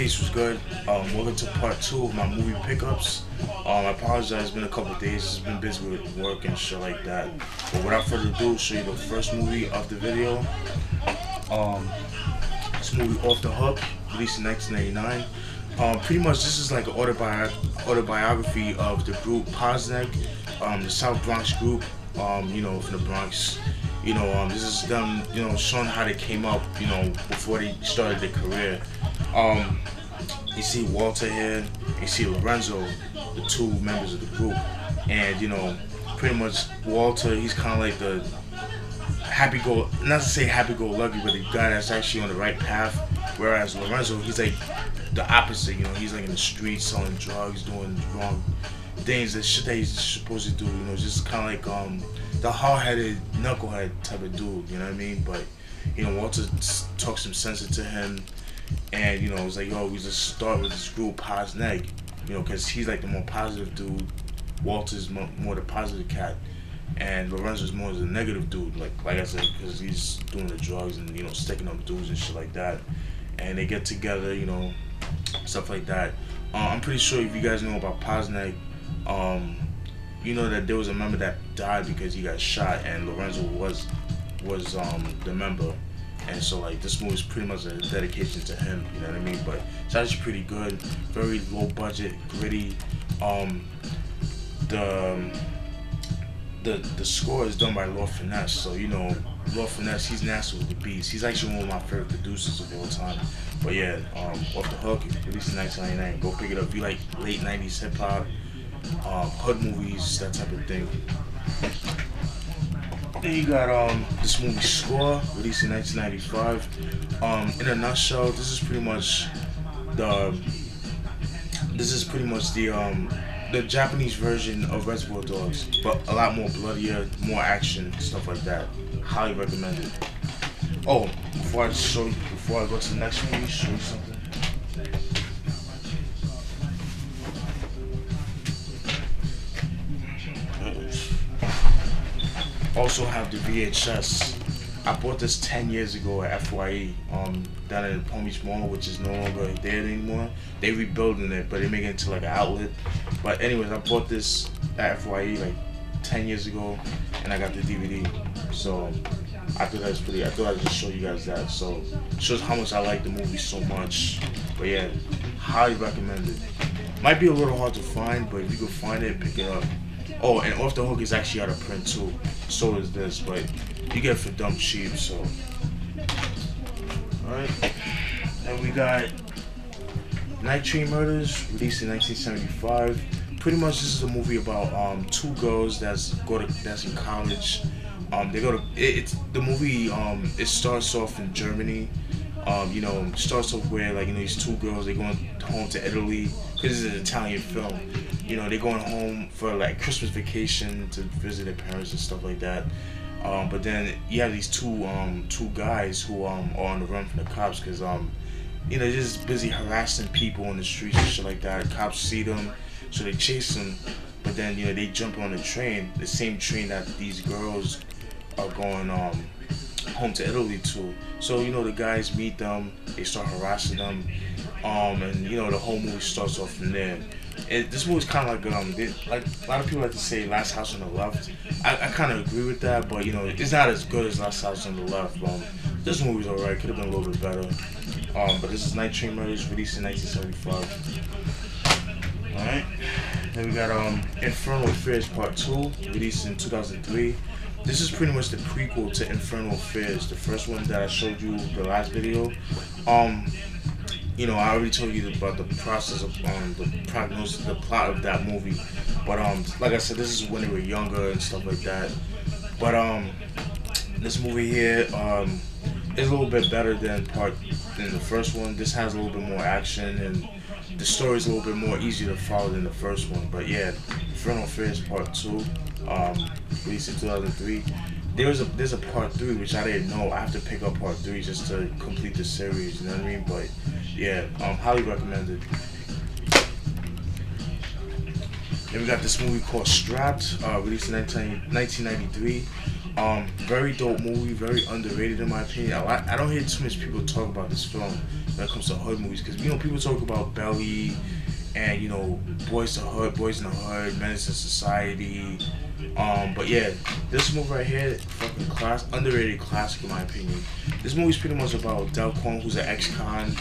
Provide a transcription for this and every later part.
pace was good. Welcome to part 2 of my movie pickups. I apologize, it's been a couple of days, just been busy with work and shit like that. But without further ado, I'll show you the first movie of the video. This movie, Off the Hook, released in 1999. Pretty much this is like an autobiography of the group Posnek, the South Bronx group, you know, from the Bronx. You know, this is them, you know, showing how they came up, you know, before they started their career. You see Walter here, you see Lorenzo, the two members of the group. And, you know, pretty much Walter, he's kind of like the not to say happy-go-lucky, but the guy that's actually on the right path. Whereas Lorenzo, he's like the opposite, you know, he's like in the streets selling drugs, doing wrong things, the shit that he's supposed to do, you know, just kind of like the hard-headed, knucklehead type of dude, you know what I mean? But, you know, Walter talks some sense into him, and, you know, it's like, yo, we just start with this group, Posnek, you know, because he's like the more positive dude, Walter's more the positive cat, and Lorenzo's more the negative dude, like I said, because he's doing the drugs and, you know, sticking up dudes and shit like that. And they get together, you know, stuff like that. I'm pretty sure if you guys know about Posnek, you know that there was a member that died because he got shot, and Lorenzo was the member. And so, like, this movie is pretty much a dedication to him, you know what I mean? But it's actually pretty good, very low budget, gritty. The score is done by Lord Finesse, so, you know, Lord Finesse, he's nasty with the beats. He's actually one of my favorite producers of all time. But yeah, Off the Hook, released in 1999. Go pick it up if you like late 90s hip hop, hood movies, that type of thing. Then you got this movie Score, released in 1995. In a nutshell, this is pretty much the Japanese version of Reservoir Dogs, but a lot more bloodier, more action, stuff like that. Highly recommend it. Oh, before I go to the next movie, show you something. Also have the VHS. I bought this 10 years ago at FYE, down at the Palm Beach Mall, which is no longer there anymore. They rebuilding it, but they make it into like an outlet. But anyways, I bought this at FYE like 10 years ago, and I got the DVD. So I thought I'd just show you guys that. So it shows how much I like the movie so much. But yeah, highly recommend it. Might be a little hard to find, but if you can find it, pick it up. Oh, and Off the Hook is actually out of print too. So is this, but you get it for dumb cheap, so. Alright. And we got Night Train Murders, released in 1975. Pretty much this is a movie about two girls that's in college. The movie it starts off in Germany. You know, starts off where, like, you know, these two girls, they're going home to Italy, because it's an Italian film. You know, they're going home for like Christmas vacation to visit their parents and stuff like that. But then you have these two guys who are on the run from the cops, because you know, they're just busy harassing people on the streets and shit like that. Cops see them, so they chase them. But then, you know, they jump on the train, the same train that these girls are going home to Italy to. So, you know, the guys meet them, they start harassing them, and, you know, the whole movie starts off from there. This movie's kind of like a lot of people like to say Last House on the Left. I kind of agree with that, but, you know, it's not as good as Last House on the Left. This movie's alright, could have been a little bit better. But this is Night Train Murders, released in 1975. Alright, then we got Infernal Affairs Part 2, released in 2003. This is pretty much the prequel to Infernal Affairs, the first one that I showed you the last video. You know, I already told you about the process of the plot of that movie. But like I said, this is when they were younger and stuff like that. But this movie here is a little bit better than the first one. This has a little bit more action, and the story is a little bit more easy to follow than the first one. But yeah, Infernal Affairs Part 2, released in 2003. There's a Part 3 which I didn't know. I have to pick up Part 3 just to complete the series, you know what I mean? But yeah, highly recommended. Then we got this movie called Strapped, released in 1993. Very dope movie, very underrated in my opinion. I don't hear too much people talk about this film. You know when it comes to hood movies, because people talk about Belly and Boys in the Hood, Menace to Society. But yeah, this movie right here, fucking underrated classic in my opinion. This movie's pretty much about Delquan, who's an ex-con.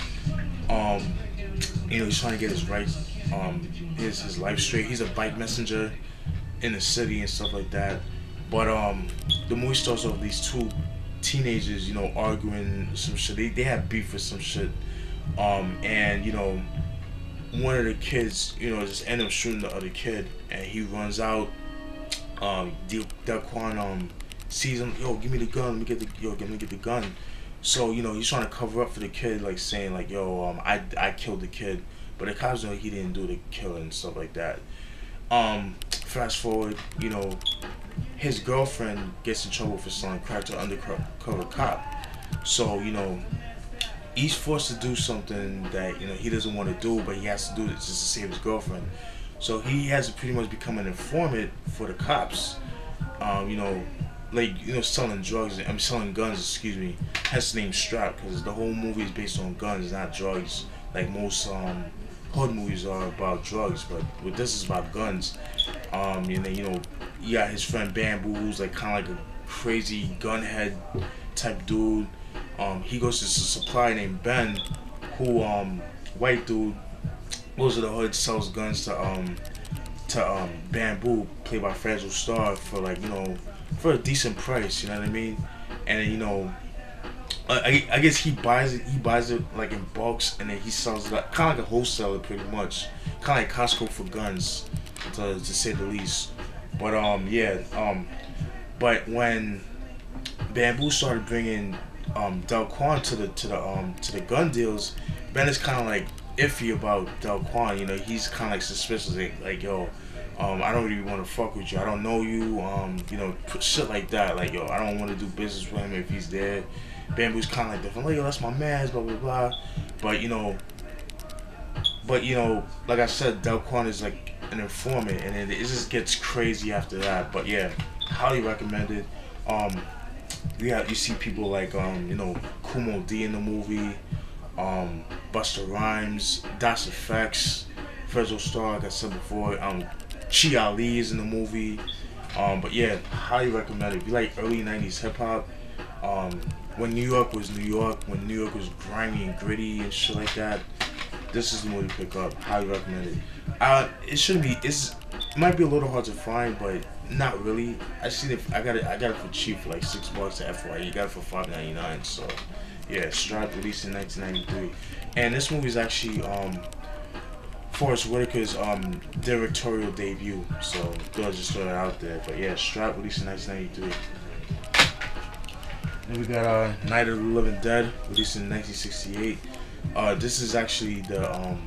He's trying to get his rights, his life straight. He's a bike messenger in the city and stuff like that. But the movie starts off with these two teenagers, arguing some shit. They have beef with some shit. And one of the kids, just end up shooting the other kid, and he runs out. Daquan sees him. Yo, give me the gun. Let me get the gun. So he's trying to cover up for the kid, like saying like, yo, I killed the kid, but the cops know he didn't do the killing and stuff like that. Fast forward, his girlfriend gets in trouble for selling crack to an undercover cop. So he's forced to do something that he doesn't want to do, but he has to do it just to save his girlfriend. So he has to pretty much become an informant for the cops. Selling drugs. Selling guns. Excuse me. Hence the name Strap, because the whole movie is based on guns, not drugs. Like most hood movies are about drugs, but with this is about guns. And then you got his friend Bamboo, who's like kind of like a crazy gunhead type dude. He goes to this supplier named Ben, who white dude, goes to the hood, sells guns to Bamboo, played by Fragile Star, for like for a decent price. You know what I mean? And then I guess he buys it like in bulks, and then he sells it like, kind of like a wholesaler pretty much, kind of like Costco for guns, to say the least. But but when Bamboo started bringing Delquan to the gun deals, Ben is kind of like iffy about Delquan. He's kind of like suspicious, like yo, I don't really want to fuck with you. I don't know you. Shit like that. Like yo, I don't want to do business with him if he's there. Bamboo's kind of like different. Like yo, that's my man. Blah blah blah. But like I said, Delquan is like an informant, and it just gets crazy after that. But yeah, highly recommended. You see people like Kumo D in the movie, Busta Rhymes, Das Effects, Fragile Star, like I said before. Chi Ali is in the movie. But yeah, highly recommended. If you like early '90s hip hop, when New York was New York, when New York was grimy and gritty and shit like that, this is the movie to pick up. Highly recommended. It might be a little hard to find, but not really. I got it for cheap for like $6 at FYE. You got it for $5.99. So yeah, Stripe, released in 1993, and this movie is actually Forrest Whitaker's directorial debut. So they'll just throw it out there. But yeah, Stripe, released in 1993. Then we got Night of the Living Dead, released in 1968. This is actually the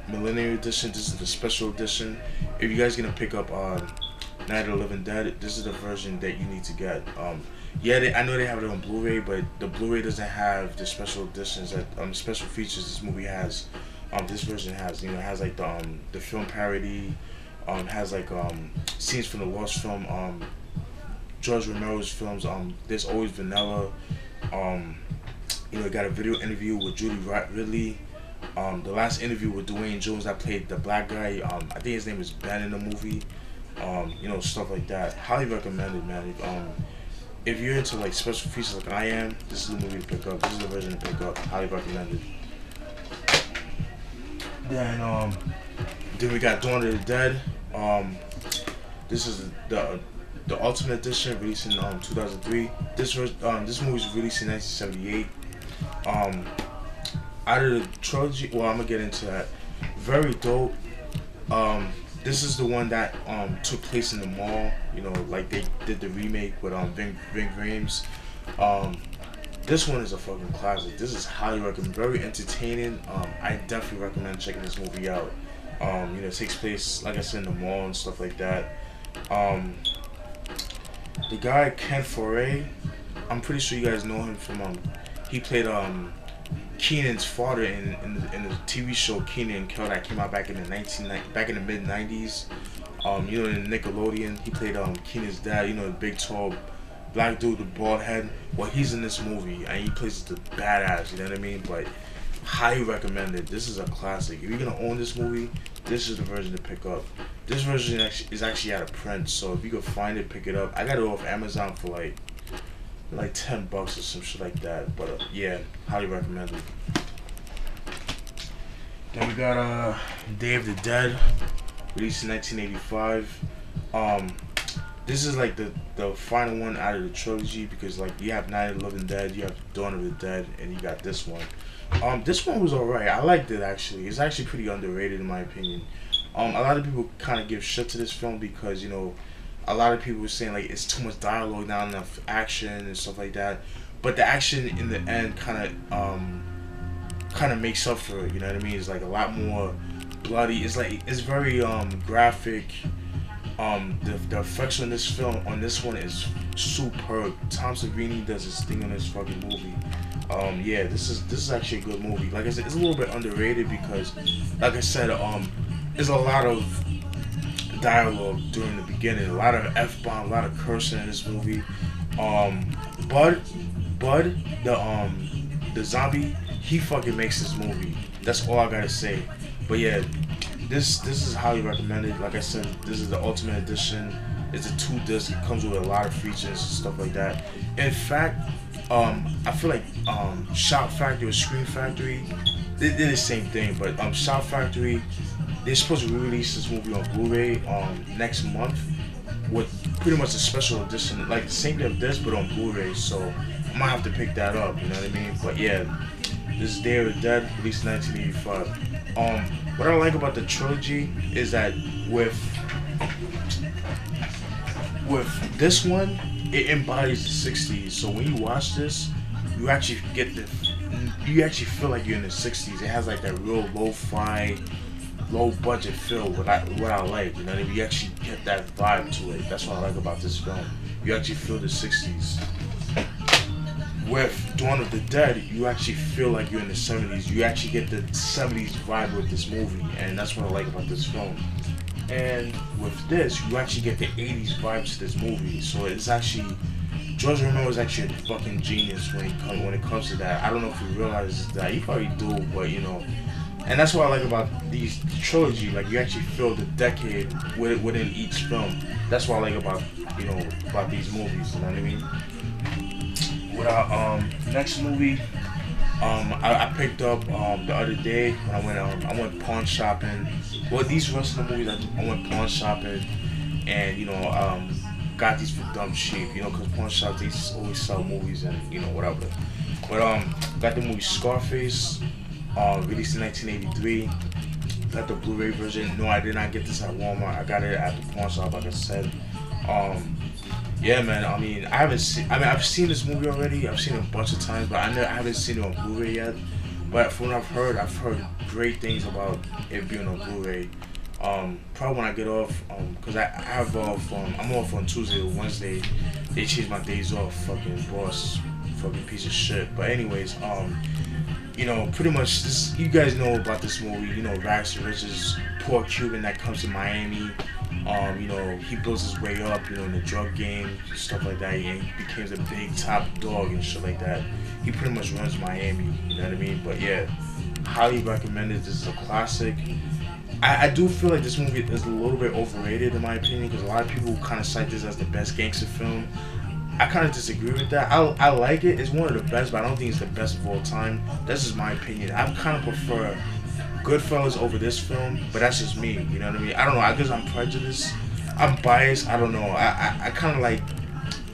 Millennium Edition. This is the special edition. If you guys gonna pick up Night of the Living Dead, this is the version that you need to get. I know they have it on Blu-ray, but the Blu-ray doesn't have the special editions that special features this movie has. This version has, it has like the film parody, has like scenes from the Lost film, George Romero's films. There's Always Vanilla. Got a video interview with Judy Ridley. The last interview with Dwayne Jones, that played the black guy. I think his name is Ben in the movie. Stuff like that. Highly recommended, man. If you're into like special features like I am, this is the movie to pick up. This is the version to pick up. Highly recommended. Then we got Dawn of the Dead. This is the Ultimate Edition, released in 2003. This movie was released in 1978. Out of the trilogy, well, I'm gonna get into that. Very dope. This is the one that took place in the mall. Like they did the remake with Ving Rhames. This one is a fucking classic. This is highly recommended. Very entertaining. I definitely recommend checking this movie out. It takes place, like I said, in the mall and stuff like that. The guy Ken Foray, I'm pretty sure you guys know him from he played Keenan's father in the TV show Kenan and Kel that came out back in the mid 90s. In Nickelodeon, he played Keenan's dad. The big tall black dude with the bald head. Well, he's in this movie and he plays the badass. You know what I mean? But highly recommended. This is a classic. If you're gonna own this movie, this is the version to pick up. This version is actually out of print, so if you could find it, pick it up. I got it off Amazon for like $10 or some shit like that. But yeah, highly recommended. Then we got Day of the Dead, released in 1985. This is like the final one out of the trilogy, because like you have Night of the Living Dead, you have Dawn of the Dead, and you got this one. This one was alright. I liked it actually. It's actually pretty underrated in my opinion. A lot of people kind of give shit to this film because, you know, a lot of people were saying like it's too much dialogue, not enough action and stuff like that. But the action in the end kind of makes up for it. You know what I mean? It's like a lot more bloody. It's very graphic. The effects on this one is superb. Tom Savini does his thing on this fucking movie. Yeah, this is actually a good movie. Like I said, it's a little bit underrated because, like I said, there's a lot of dialogue during the beginning, a lot of F-bomb, a lot of cursing in this movie. Bud, the zombie, he fucking makes this movie. That's all I gotta say. But yeah, this is highly recommended. Like I said, this is the Ultimate Edition. It's a 2-disc. It comes with a lot of features and stuff like that. In fact, I feel like Shout Factory or Scream Factory, they did the same thing. But Shout Factory, they're supposed to re-release this movie on Blu-ray next month with pretty much a special edition, like the same thing of this, but on Blu-ray. So I might have to pick that up. You know what I mean? But yeah, this is Day of the Dead, released in 1985. What I like about the trilogy is that with this one, it embodies the 60s. So when you watch this, you actually feel like you're in the 60s. It has like that real lo-fi, low budget feel. What I like, you know what I mean? You actually get that vibe to it. That's what I like about this film. You actually feel the 60s. With Dawn of the Dead, you actually feel like you're in the 70s. You actually get the 70s vibe with this movie, and that's what I like about this film. And with this, you actually get the 80s vibes to this movie. So it's actually, George Romero is actually a fucking genius when it comes to that. I don't know if he realizes that. He probably do, but you know. And that's what I like about these trilogy. Like you actually feel the decade within each film. That's what I like about, you know, about these movies. You know what I mean? Next movie, I picked up the other day when I went pawn shopping. Well, these rest of the movies I went pawn shopping, and you know got these for dumb cheap. You know, because pawn shops they always sell movies and you know whatever. But got the movie Scarface, released in 1983. Got the Blu-ray version. No, I did not get this at Walmart. I got it at the pawn shop, like I said. Yeah, man. I mean, I've seen this movie already. I've seen it a bunch of times, but I haven't seen it on Blu-ray yet. But from what I've heard great things about it being on Blu-ray. Probably when I get off, cause I'm off on Tuesday or Wednesday. They changed my days off. Fucking boss, fucking piece of shit. But anyways, you know, pretty much this. You guys know about this movie. You know, rags to riches, poor Cuban that comes to Miami. You know, he builds his way up, you know, in the drug game, stuff like that, and he becomes a big top dog and shit like that. He pretty much runs Miami, you know what I mean? But yeah, highly recommended. This is a classic. I do feel like this movie is a little bit overrated in my opinion, because a lot of people kind of cite this as the best gangster film. I kind of disagree with that. I like it. It's one of the best, but I don't think it's the best of all time. That's just my opinion. I kind of prefer Goodfellas over this film, but that's just me, you know what I mean? I don't know, I guess I'm prejudiced, I'm biased, I don't know, I kind of like,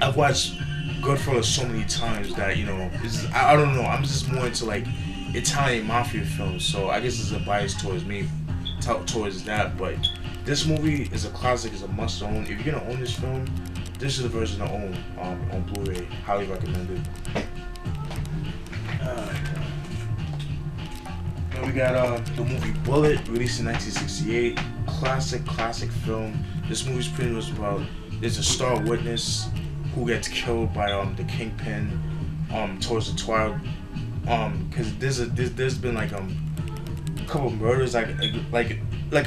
I've watched Goodfellas so many times that, you know, I don't know, I'm just more into like Italian mafia films, so I guess it's a bias towards me, towards that, but this movie is a classic, it's a must own. If you're gonna own this film, this is the version to own on Blu-ray, highly recommended. We got the movie Bullet, released in 1968. Classic film. This movie's pretty much about, there's a star witness who gets killed by the kingpin towards the twilight. Cause there's been like a couple of murders like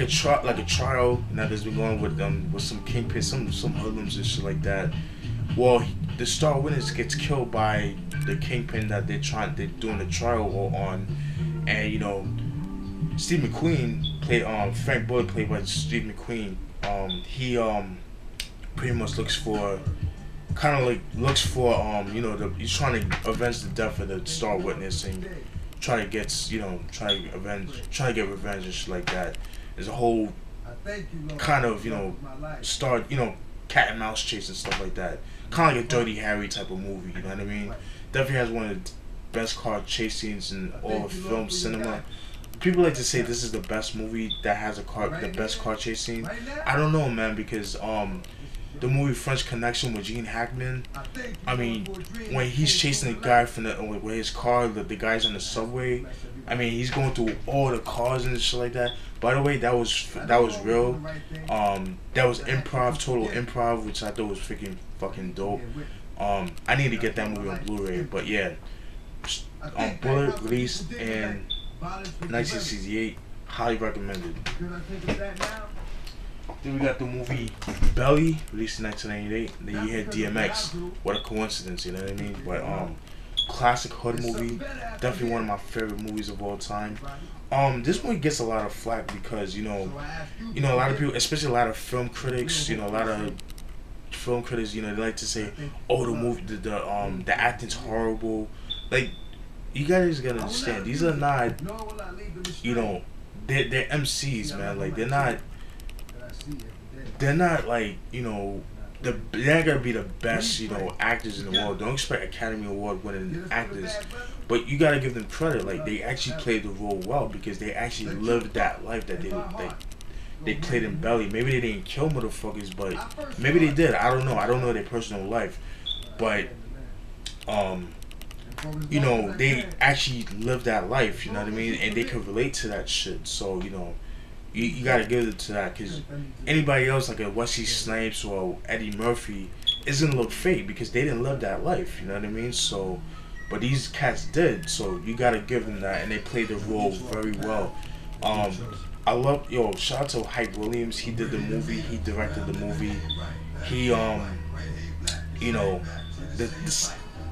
a trial that has been going with some kingpin, some hoodlums and shit like that. Well, the star witness gets killed by the kingpin that they're doing the trial on. and you know, Steve McQueen played Frank Bullock played by Steve McQueen. He pretty much looks for you know, he's trying to avenge the death of the star witness and try to get try to get revenge and shit like that. There's a whole kind of, you know, cat and mouse chase and stuff like that. Kind of like a Dirty Harry type of movie, you know what I mean? Definitely has one of the best car chase scenes in all of film cinema. People like to say this is the best movie that has the best car chase scene. I don't know, man, because the movie French Connection with Gene Hackman, I mean, when he's chasing the guy from with his car, the guy's on the subway. I mean, he's going through all the cars and shit like that. By the way, that was real. That was improv, total improv, which I thought was fucking dope. I need to get that movie on Blu-ray, but yeah, Bullet released in 1968, highly recommended. Then we got the movie Belly, released in 1998. Then you had DMX. What a coincidence, you know what I mean? But classic hood movie, definitely one of my favorite movies of all time. This movie gets a lot of flack because you know a lot of people, especially a lot of film critics, you know, a lot of film critics, you know, they like to say, oh, the movie, the acting's horrible. Like, you guys gotta understand, these are not, you know, they're MCs, man. Like, they're not like, you know, they're not gonna be the best, you know, actors in the world. Don't expect Academy Award winning actors, but you gotta give them credit. Like, they actually played the role well because they actually lived that life that they played in Belly. Maybe they didn't kill motherfuckers, but maybe they did. I don't know. I don't know their personal life, but you know, they actually lived that life. You know what I mean? And they could relate to that shit. So you know, you gotta give it to that, because anybody else like a Wesley Snipes or Eddie Murphy is gonna look fake because they didn't live that life. You know what I mean? So, but these cats did. So you gotta give them that, and they played the role very well. I love, shout out to Hype Williams. He did the movie. He directed the movie. He you know, the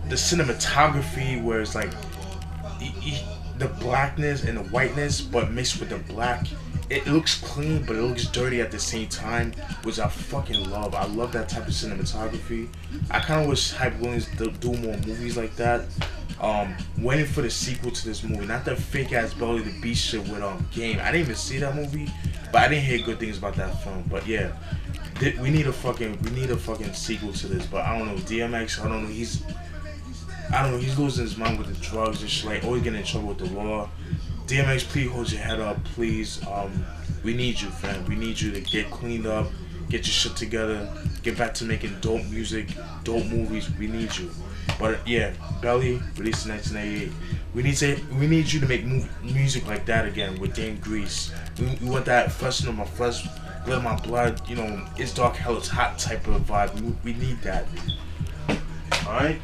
cinematography where it's like the blackness and the whiteness, but mixed with the black. It looks clean, but it looks dirty at the same time, which I fucking love. I love that type of cinematography. I kind of wish Hype Williams do more movies like that. Waiting for the sequel to this movie, not that fake ass Belly the Beast shit with Game. I didn't even see that movie, but I didn't hear good things about that film. But yeah, we need a fucking sequel to this. But I don't know, DMX. I don't know. He's losing his mind with the drugs and shit. Like, always getting in trouble with the law. DMX, please hold your head up, please. We need you, fam. We need you to get cleaned up, get your shit together, get back to making dope music, dope movies. We need you. But yeah, Belly, released in 1998. We need you to make music like that again with Dame Grease. We want that flesh in my flesh, blood in my blood. You know, it's dark, hell, it's hot type of vibe. We need that. All right.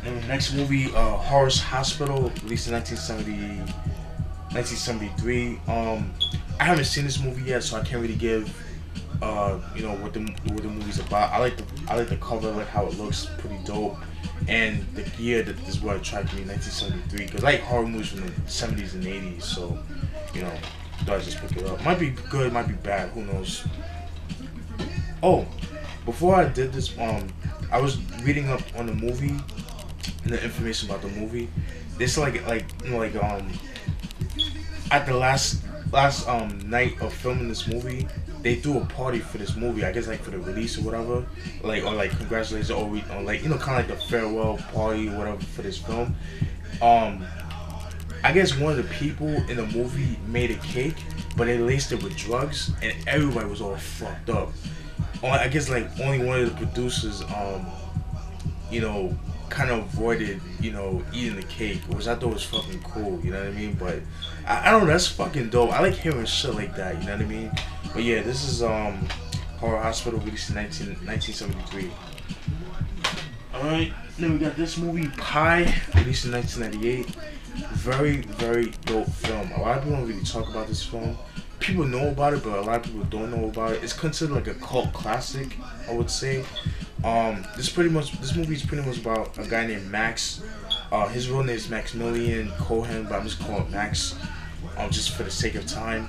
And the next movie, Horror's Hospital, released in 1973. I haven't seen this movie yet, so I can't really give, you know, what the movie's about. I like the cover, like how it looks, pretty dope, and the year that this what attracted me, 1973, because I like horror movies from the 70s and 80s. So, you know, thought I'd just pick it up. Might be good, might be bad, who knows. Oh, before I did this, I was reading up on the movie and the information about the movie. This at the last night of filming this movie, they threw a party for this movie. I guess like for the release or whatever, or congratulations, or like, you know, kind of like the farewell party or whatever for this film. I guess one of the people in the movie made a cake, but they laced it with drugs, and everybody was all fucked up. I guess like only one of the producers, you know, kind of avoided, you know, eating the cake, which I thought was fucking cool, you know what I mean? But I don't know, that's fucking dope. I like hearing shit like that, you know what I mean? But yeah, this is Horror Hospital, released in 1973. Alright, then we got this movie, Pie, released in 1998. Very, very dope film. A lot of people don't really talk about this film. People know about it, but a lot of people don't know about it. It's considered like a cult classic, I would say. This movie is pretty much about a guy named Max. His real name is Maximilian Cohen, but I'm just calling him Max, just for the sake of time.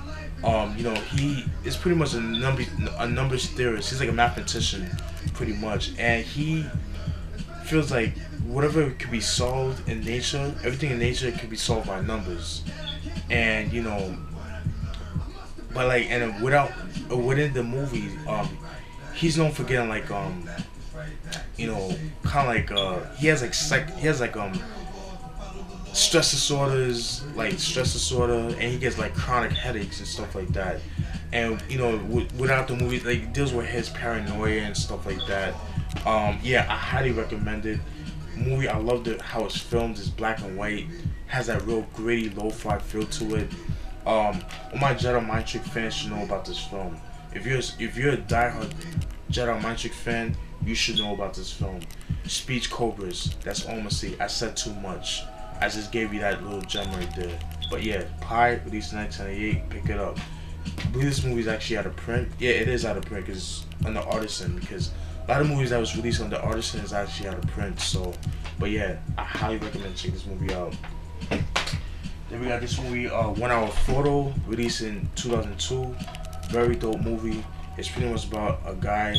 You know, he is pretty much a numbers theorist. He's like a mathematician, pretty much, and he feels like whatever could be solved in nature, everything in nature could be solved by numbers, and you know, but like, and within the movie, he's known for getting like you know, kind of like he has like stress disorders, like stress disorder, and he gets like chronic headaches and stuff like that. And you know, without the movie, like it deals with his paranoia and stuff like that. Yeah, I highly recommend it. Movie, I loved it how it's filmed. It's black and white, has that real gritty, lo-fi feel to it. All my Jedi Mind Trick fans should know about this film. If you're a diehard Jedi Mind Trick fan, you should know about this film. Speech Cobras. That's all I'm gonna say. I said too much. I just gave you that little gem right there. But yeah, Pi, released in 1998. Pick it up. I believe this movie is actually out of print. Yeah, it is out of print because on the Artisan. Because a lot of movies that was released on the Artisan is actually out of print. So, but yeah, I highly recommend checking this movie out. Then we got this movie, 1 Hour Photo, released in 2002. Very dope movie. It's pretty much about a guy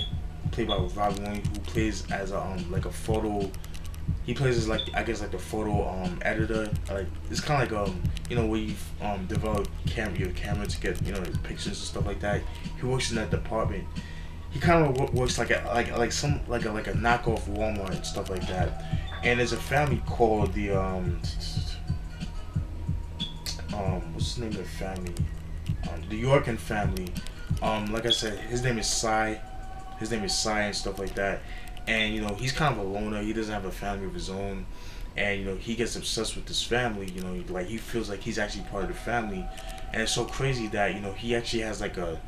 played by Robbie Williams who plays as a like a photo. He plays as like, I guess, like the photo editor. Like it's kind of like you know, where you develop your camera to get, you know, pictures and stuff like that. He works in that department. He kind of works like a knockoff Walmart and stuff like that. And there's a family called the what's the name of the family? The Yorkin family. Like I said, his name is Cy. His name is Cy and stuff like that. And you know, he's kind of a loner. He doesn't have a family of his own, and you know, he gets obsessed with this family. You know, like he feels like he's actually part of the family, and it's so crazy that, you know, he actually has like a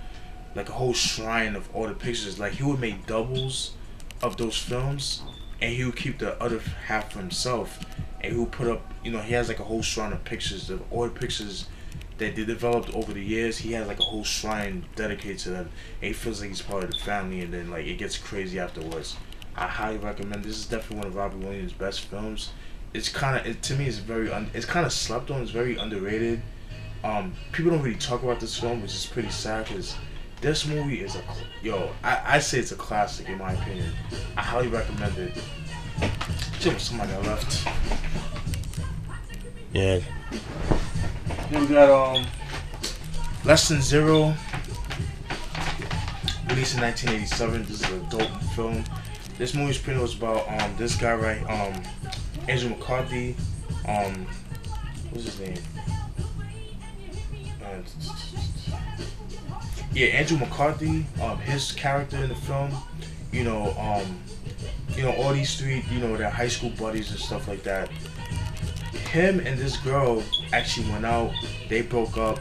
whole shrine of all the pictures. Like he would make doubles of those films, and he would keep the other half for himself, and he would put up, you know, he has like a whole shrine of pictures of all the pictures that they developed over the years. He has like a whole shrine dedicated to them, and he feels like he's part of the family, and then like it gets crazy afterwards. I highly recommend. This is definitely one of Robbie Williams' best films. It's kind of, to me, it's very it's kind of slept on. It's very underrated. People don't really talk about this film, which is pretty sad because this movie is I say it's a classic in my opinion. I highly recommend it. Somebody got left. Yeah. Then we got Less Than Zero, released in 1987. This is a dope film. This movie is pretty much about this guy, right? Andrew McCarthy. What's his name? Yeah, Andrew McCarthy. His character in the film. You know, all these three, you know, their high school buddies and stuff like that. Him and this girl actually went out. They broke up.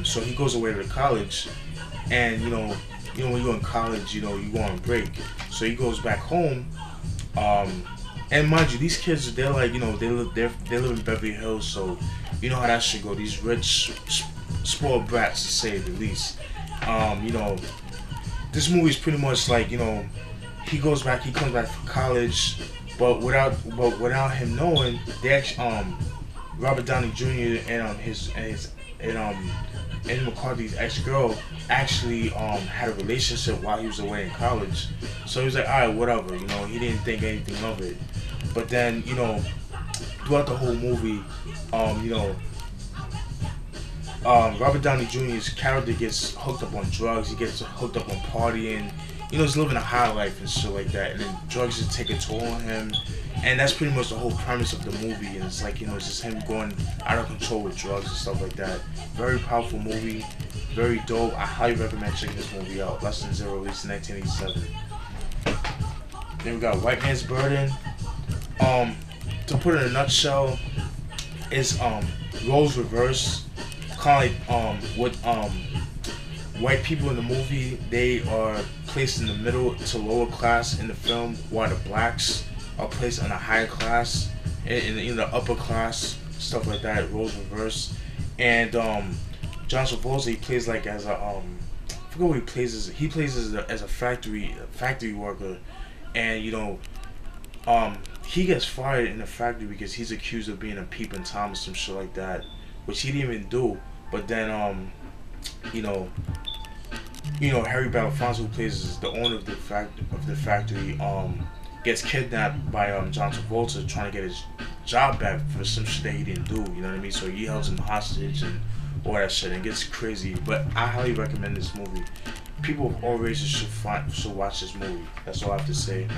So he goes away to college, and you know when you're in college, you know, you go on break. So he goes back home, and mind you, these kids, they're like, you know, they live in Beverly Hills, so you know how that should go. These rich, spoiled brats, to say the least. You know, this movie is pretty much like, you know, he comes back from college, but without him knowing, they actually, Robert Downey Jr. and Andrew McCarthy's ex-girl actually had a relationship while he was away in college. So he was like, alright, whatever, you know, he didn't think anything of it. But then, you know, throughout the whole movie, you know, Robert Downey Jr.'s character gets hooked up on drugs, he gets hooked up on partying, you know, he's living a high life and shit like that, and then drugs just take a toll on him. And that's pretty much the whole premise of the movie, and it's like, you know, it's just him going out of control with drugs and stuff like that. Very powerful movie, very dope. I highly recommend checking this movie out. Less Than Zero, released in 1987. Then we got White Man's Burden. To put it in a nutshell, it's roles reversed. Kind of like what white people in the movie, they are placed in the middle to lower class in the film, while the blacks are placed in a higher class, in the upper class, stuff like that. Roles reversed. And John Travolta, he plays like as a I forget what he plays as. He plays as a factory worker, and you know, he gets fired in the factory because he's accused of being a peeping Tom or some shit like that, which he didn't even do. But then you know, Harry Belafonte, who plays the owner of the factory, gets kidnapped by John Travolta trying to get his job back for some shit that he didn't do. You know what I mean? So he holds him hostage and all that shit, and it gets crazy. But I highly recommend this movie. People of all races should watch this movie. That's all I have to say.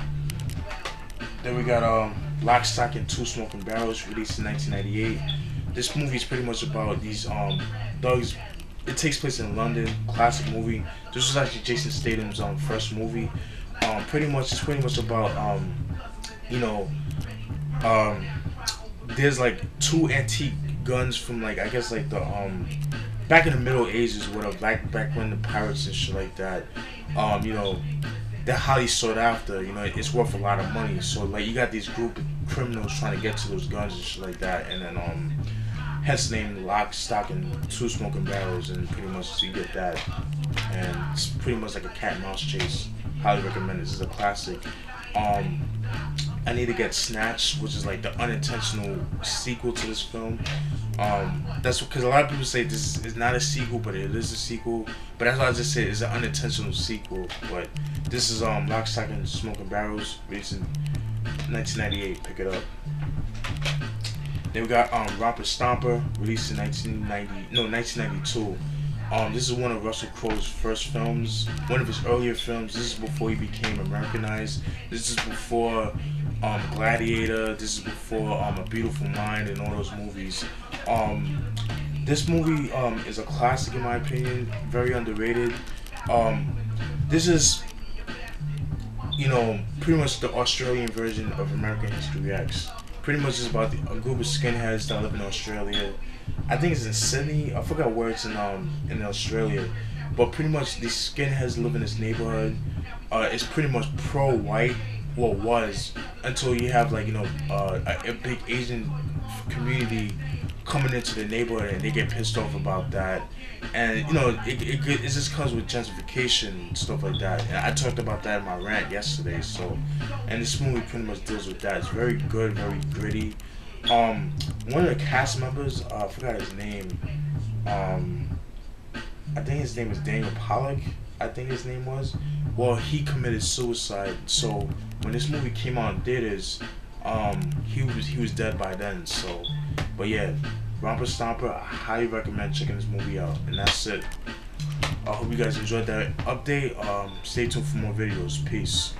Then we got Lock, Stock, and Two Smoking Barrels, released in 1998. This movie is pretty much about these thugs. It takes place in London. Classic movie. This was actually Jason Statham's first movie. It's pretty much about there's like two antique guns from like I guess like the back in the Middle Ages, whatever, back when the pirates and shit like that. They're highly sought after. It's worth a lot of money. So like you got these group of criminals trying to get to those guns and shit like that, and then hence the name Lock, Stock, and Two Smoking Barrels, and pretty much you get that, and it's pretty much like a cat and mouse chase. Highly recommend it. This is a classic. I Need to Get Snatched, which is like the unintentional sequel to this film. That's because a lot of people say this is not a sequel, but it is a sequel. But that's why I just said it's an unintentional sequel. But this is Lock, Stock, and Smoking Barrels, released in 1998. Pick it up. Then we got Romper Stomper, released in 1992. This is one of Russell Crowe's first films, one of his earlier films. This is before he became Americanized. This is before Gladiator. This is before A Beautiful Mind and all those movies. This movie is a classic in my opinion, very underrated. This is, pretty much the Australian version of American History X. Pretty much it's about a group of skinheads that live in Australia. I think it's in Sydney. I forgot where it's in Australia. But pretty much these skinheads live in this neighborhood. It's pretty much pro-white. Well, was until you have like a big Asian community coming into the neighborhood and they get pissed off about that. And it just comes with gentrification and stuff like that. And I talked about that in my rant yesterday. So, and this movie pretty much deals with that. It's very good, very gritty. One of the cast members, I forgot his name. I think his name was Daniel Pollock. I think his name was. Well, he committed suicide. So when this movie came out in theaters, he was dead by then. So, but yeah, Romper Stomper, I highly recommend checking this movie out. And that's it. I hope you guys enjoyed that update. Stay tuned for more videos. Peace.